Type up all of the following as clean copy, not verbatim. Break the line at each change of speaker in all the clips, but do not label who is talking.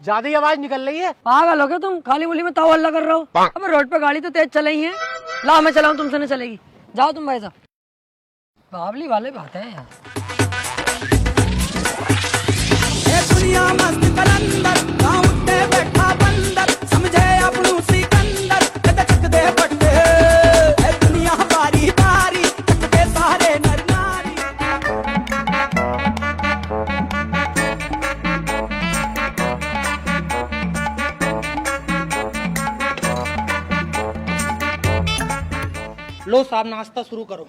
ज्यादा ही आवाज निकल रही है।
पागल हो गए तुम, खाली मुली में ताव हल्ला कर रहे हो। अब रोड पे गाड़ी तो तेज चल ही है। लाओ मैं चलाऊं, तुमसे नहीं चलेगी। जाओ तुम भाई साहब। बावली वाले बात है यार।
दुनिया मस्त कलंदर गाँव उठे बैठा बंदर समझे अपनू सिकंदर कद चक दे पट्टे दुनिया बारी बारी चक दे सारे नर नारी।
लो साहब नाश्ता शुरू करो।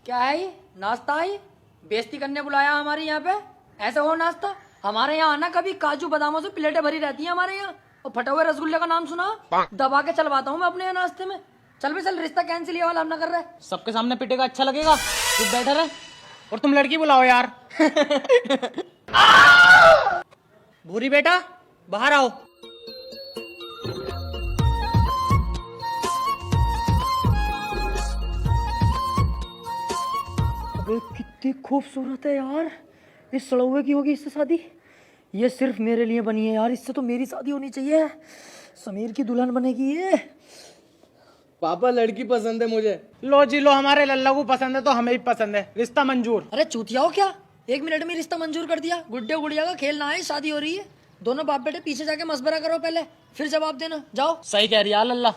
क्या है ये? नाश्ता है? बेइज्जती करने बुलाया हमारे यहाँ पे? ऐसा हो नाश्ता? हमारे यहाँ आना, कभी काजू बादामों से प्लेटें भरी रहती है हमारे यहाँ। और फटे हुए रसगुल्ले का नाम सुना? दबा के चलवाता हूँ मैं अपने यहाँ नाश्ते में। चल भी चल, रिश्ता कैंसिल ये वाला हम ना कर रहे।
सबके सामने पिटेगा, अच्छा लगेगा? चुप बैठा रहे। और तुम लड़की बुलाओ यार। भूरी बेटा बाहर आओ।
अबे कितनी खूबसूरत है यार। इस सड़ौवे की होगी इससे शादी? ये सिर्फ मेरे लिए बनी है यार, इससे तो मेरी शादी होनी चाहिए। समीर की दुल्हन बनेगी ये।
पापा लड़की पसंद है मुझे।
लो जी लो, हमारे लल्ला को पसंद है तो हमें भी पसंद है। रिश्ता मंजूर।
अरे चूतिया हो क्या? 1 मिनट में रिश्ता मंजूर कर दिया? गुड्डे गुड़िया का खेल ना है, शादी हो रही है। दोनों बाप बेटे पीछे जाके मशवरा करो पहले, फिर जवाब देना। जाओ।
सही कह रही है लल्ला।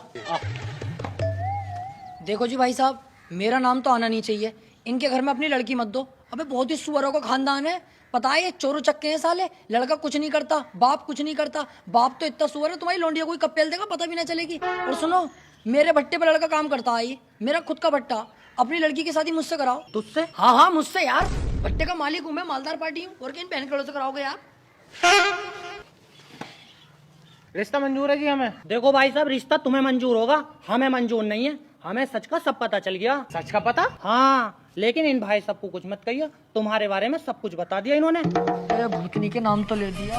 देखो जी भाई साहब, मेरा नाम तो आना नहीं चाहिए। इनके घर में अपनी लड़की मत दो। अबे बहुत ही सुअरों का खानदान है, पता है? ये चोरों चक्के हैं साले। लड़का कुछ नहीं करता, बाप कुछ नहीं करता। बाप तो इतना सुअर है, तुम्हारी लौंडिया कोई कब पेल देगा पता भी ना चलेगी। और सुनो, मेरे भट्टे पे लड़का काम करता है, ये मेरा खुद का भट्टा। अपनी लड़की की शादी मुझसे कराओ।
तुझसे?
हाँ हाँ मुझसे यार, भट्टे का मालिक हूँ मैं, मालदार पार्टी हूँ। और किन बहन खड़ों से कराओगे यार?
रिश्ता मंजूर है जी हमें। देखो भाई साहब, रिश्ता तुम्हें मंजूर होगा, हमें मंजूर नहीं है। हमें सच का सब पता चल गया। सच का पता? हाँ, लेकिन इन भाई साहब को कुछ मत कहिए, तुम्हारे बारे में सब कुछ बता दिया इन्होंने।
अरे भूतनी के नाम तो ले दिया।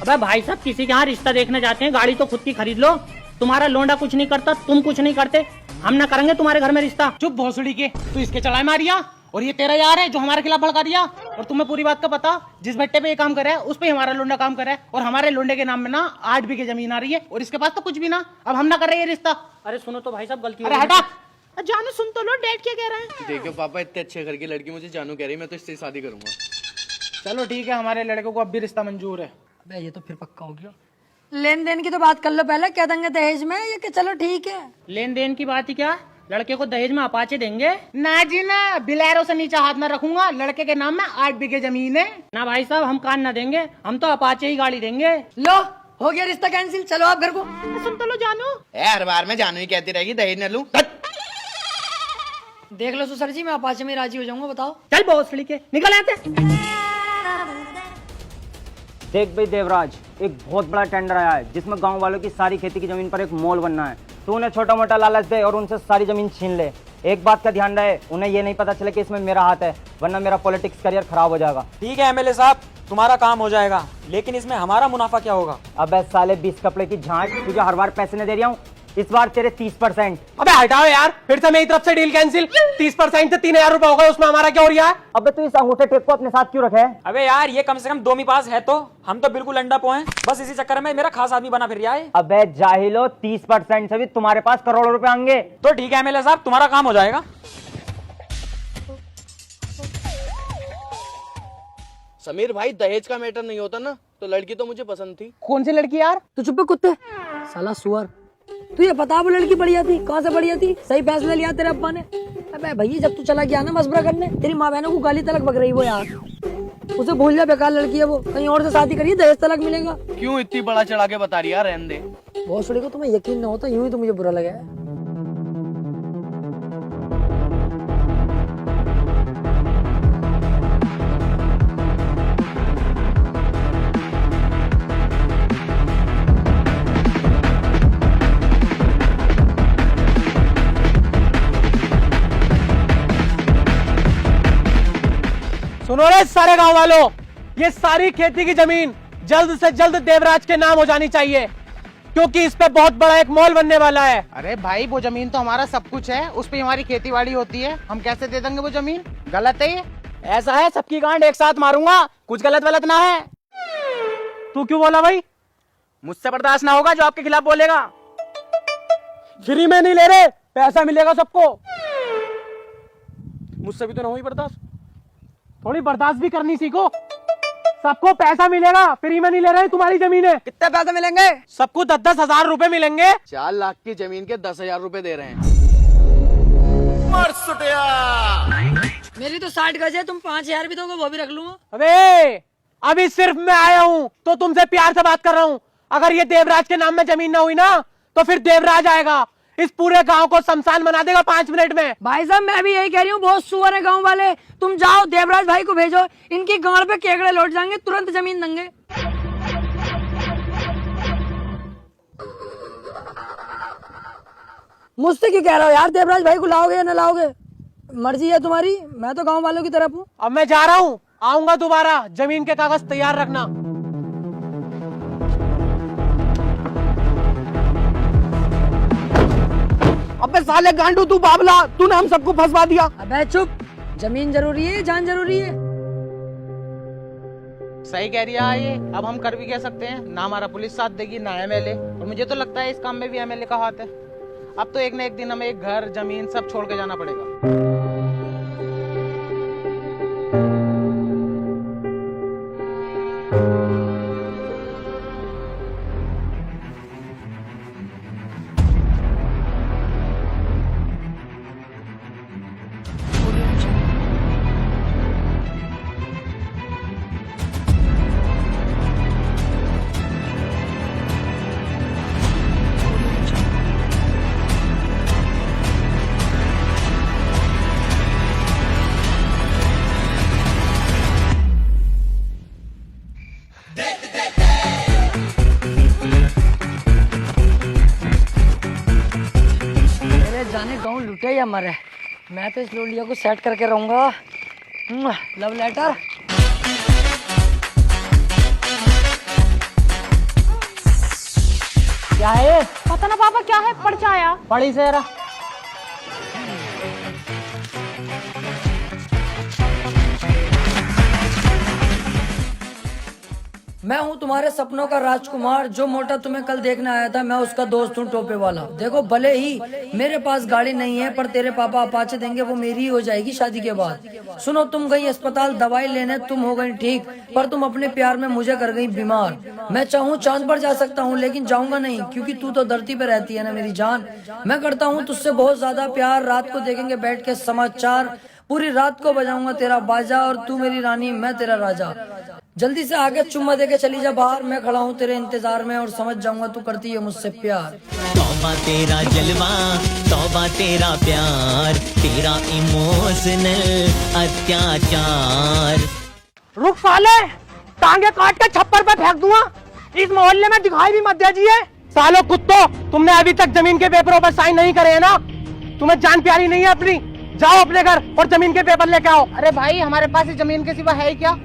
अबे भाई साहब, किसी के यहाँ रिश्ता देखने जाते हैं, गाड़ी तो खुद की खरीद लो। तुम्हारा लोंडा कुछ नहीं करता, तुम कुछ नहीं करते, हम ना करेंगे तुम्हारे घर में रिश्ता। चुप भोसड़ी के, तू इसके चलाए मारिया। और ये तेरा यार है जो हमारे खिलाफ भड़का दिया। और तुम्हें पूरी बात का पता, जिस भट्टे पे ये काम करे है उस पे हमारा लोंडा काम करे है। और हमारे लोंडे के नाम में ना 8 बीघे जमीन आ रही है, और इसके पास तो कुछ भी ना। अब हम ना कर रहे ये रिश्ता। अरे सुनो तो भाई साहब, गलती। अरे हटा, जानू सुन तो लो, डैड क्या कह रहे हैं।
देखो पापा, इतने अच्छे घर की लड़की मुझे जानू कह रही है, मैं तो इससे शादी करूंगा।
चलो ठीक है, हमारे लड़के को अब भी रिश्ता मंजूर है।
अबे ये तो फिर पक्का हो गया। लेन देन की तो बात कर लो पहले, क्या देंगे दहेज में? ये कि चलो ठीक है।
लेन देन की बात ही क्या, लड़के को दहेज में अपाचे देंगे ना जी ना। बिलैरो से नीचे हाथ ना रखूंगा। लड़के के नाम में 8 बीघे जमीन है ना भाई साहब, हम कान ना देंगे, हम तो अपाचे ही गाड़ी देंगे।
लो हो गया रिश्ता कैंसिल, चलो आप घर को।
सुन तो लो जानू।
हर बार में जानू ही कहती रहेगी दहेज न लूं।
देख लो ससुर जी, मैं अपाचे में राजी हो जाऊंगा, बताओ।
चल बहुत सड़ी के निकल आते।
देख भाई देवराज, एक बहुत बड़ा टेंडर आया है जिसमें गांव वालों की सारी खेती की जमीन पर एक मॉल बनना है। तू उन्हें छोटा मोटा लालच दे और उनसे सारी जमीन छीन ले। एक बात का ध्यान रहे, उन्हें ये नहीं पता चले कि इसमें मेरा हाथ है, वरना मेरा पॉलिटिक्स करियर खराब हो जाएगा।
ठीक है एमएलए साहब, तुम्हारा काम हो जाएगा, लेकिन इसमें हमारा मुनाफा क्या होगा?
अबे साले 20 कपड़े की झांट, तुझे हर बार पैसे नहीं दे रहा हूँ, इस बार तेरे 30%।
अबे हटाओ यार, फिर से मेरी तरफ से डील कैंसिल। 30% से 3000 रुपए होगा, उसमें हमारा क्या हो रहा है?
अबे तू इस अंगूठे टेप को अपने साथ क्यों रखे है?
अबे यार, ये कम से कम 2 मी पास है तो हम तो बिल्कुल अंडा पो हैं। बस इसी चक्कर में मेरा खास आदमी बना फिर रहा है।
अबे जाहिलो, 30% से भी तुम्हारे पास करोड़ों रुपए आएंगे।
तो ठीक है एमएलए साहब, तुम्हारा काम हो जाएगा।
समीर भाई, दहेज का मैटर नहीं होता ना, तो लड़की तो मुझे पसंद थी।
कौन सी लड़की यार?
तू चुप कुत्ते, साला सुअर। तू ये बता, वो लड़की बढ़िया थी? कहाँ से बढ़िया थी? सही फैसला लिया तेरे अब्बा ने? अबे भैया, जब तू चला गया ना मशवरा करने, तेरी माँ बहनों को गाली तलक बक रही वो यार। उसे भूल जा, बेकार लड़की है वो, कहीं और से शादी करिए, दहेज तलक मिलेगा।
क्यों इतनी बड़ा चढ़ा के बता रही यार, रहने दे।
बहुत सड़ी को तुम्हें यकीन ना होता, यूं ही तो मुझे बुरा लगा है।
सुनो रे सारे गांव वालों, ये सारी खेती की जमीन जल्द से जल्द देवराज के नाम हो जानी चाहिए, क्योंकि इस पे बहुत बड़ा एक मॉल बनने वाला है। अरे भाई, वो जमीन तो हमारा सब कुछ है, उस पे हमारी खेती बाड़ी होती है, हम कैसे दे देंगे वो जमीन? गलत है ये। ऐसा है, सबकी गांड एक साथ मारूंगा, कुछ गलत वलत ना है। तू क्यों बोला भाई?
मुझसे बर्दाश्त ना होगा जो आपके खिलाफ बोलेगा।
फ्री में नहीं ले रहे, पैसा मिलेगा सबको। मुझसे भी तो ना हुई बर्दाश्त, थोड़ी बर्दाश्त भी करनी सीखो। सबको पैसा मिलेगा, फ्री में नहीं ले रहे। तुम्हारी जमीन है,
कितने पैसे मिलेंगे?
सबको 10-10 हजार रुपए मिलेंगे।
4 लाख की जमीन के 10,000 रुपए दे रहे हैं।
मेरी तो 60 गज है, तुम 5,000 भी दोगे वो भी रख लूंगा।
अबे अभी सिर्फ मैं आया हूँ तो तुमसे प्यार से बात कर रहा हूँ। अगर ये देवराज के नाम में जमीन ना हुई ना तो फिर देवराज आएगा, इस पूरे गांव को शमशान बना देगा 5 मिनट में।
भाई साहब मैं भी यही कह रही हूँ, बहुत सुअर है गांव वाले। तुम जाओ देवराज भाई को भेजो, इनकी गांड पे केकड़े लौट जाएंगे, तुरंत जमीन देंगे। मुझसे क्यों कह रहे हो यार? देवराज भाई को लाओगे या ना लाओगे, मर्जी है तुम्हारी। मैं तो गांव वालों की तरफ हूँ।
अब मैं जा रहा हूँ, आऊंगा दोबारा। जमीन के कागज तैयार रखना।
अबे साले गांडू, तू बाबला, तूने हम सबको फंसवा दिया।
अबे चुप, जमीन जरूरी है, जान जरूरी है।
सही कह रही है ये। अब हम कर भी कह सकते हैं, ना हमारा पुलिस साथ देगी ना एमएलए, और मुझे तो लगता है इस काम में भी एमएलए का हाथ है। अब तो एक न एक दिन हमें एक घर जमीन सब छोड़ के जाना पड़ेगा।
जाने गाँव लुटे या मरे, मैं तो इस लोलिया को सेट करके रहूंगा। Love letter. क्या है?
पता ना पापा क्या है, पढ़ के आया।
पढ़ी से जरा।
मैं हूँ तुम्हारे सपनों का राजकुमार, जो मोटा तुम्हें कल देखने आया था, मैं उसका दोस्त हूँ टोपे वाला। देखो भले ही मेरे पास गाड़ी नहीं है, पर तेरे पापा अपाचे देंगे, वो मेरी ही हो जाएगी शादी के बाद। सुनो, तुम गई अस्पताल दवाई लेने, तुम हो गई ठीक, पर तुम अपने प्यार में मुझे कर गई बीमार। मैं चाहूँ चांद पर जा सकता हूँ, लेकिन जाऊंगा नहीं, क्योंकि तू तो धरती पे रहती है ना मेरी जान। मैं करता हूँ तुझसे बहुत ज्यादा प्यार। रात को देखेंगे बैठ के समाचार, पूरी रात को बजाऊंगा तेरा बाजा, और तू मेरी रानी मैं तेरा राजा। जल्दी से आगे चुम्मा देके चली जा बाहर, मैं खड़ा हूँ तेरे इंतजार में, और समझ जाऊंगा तू करती है मुझसे प्यार।
तौबा तेरा जलवा, तौबा तेरा प्यार, तेरा इमोशनल अत्याचार।
रुक साले, टांगे काट के छप्पर पे फेंक दूंगा। इस मोहल्ले में दिखाई भी मत दीजिए। सालो कुत्तो, तुमने अभी तक जमीन के पेपरों पर साइन नहीं करे है ना? तुम्हें जान प्यारी नहीं है अपनी? जाओ अपने घर और जमीन के पेपर लेके आओ। अरे भाई, हमारे पास जमीन के सिवा है ही क्या?